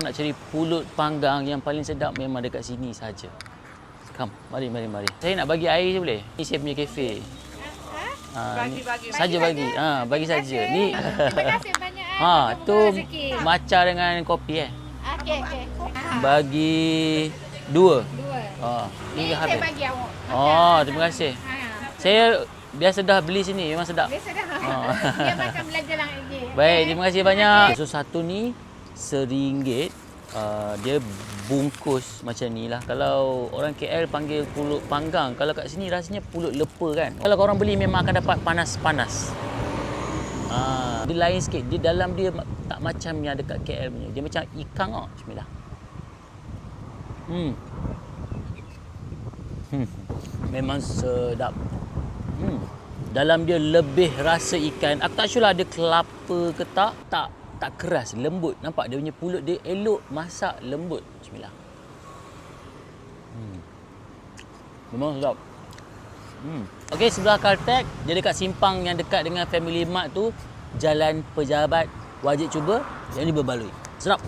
Nak cari pulut panggang yang paling sedap memang dekat sini saja. Come, mari. Saya nak bagi air je boleh? Ni saya punya kafe. Bagi. Saja bagi. Bagi saja. Ni. Terima kasih banyak. Tu matcha dengan kopi Okey. Bagi 2. 2. Ni Saya habis. bagi awak. Terima kasih. Saya biasa dah beli sini, memang sedap. Biasa dah. Dia macam belajar lah lagi. Baik, terima kasih banyak. So satu ni RM1. Dia bungkus macam ni lah. Kalau orang KL panggil pulut panggang, kalau kat sini rasanya pulut lepa kan. Kalau korang beli memang akan dapat panas-panas. Dia lain sikit. Dia dalam dia tak macam yang dekat KL punya. Dia macam ikan tau. Bismillah. Memang sedap. Dalam dia lebih rasa ikan. Aku tak sure lah ada kelapa ke tak. Tak keras, lembut. Nampak dia punya pulut dia elok masak lembut. Bismillah. Memang sedap. Okey, sebelah Caltex, dia dekat simpang yang dekat dengan Family Mart tu, Jalan Pejabat. Wajib cuba. Yang ni berbaloi. Sedap.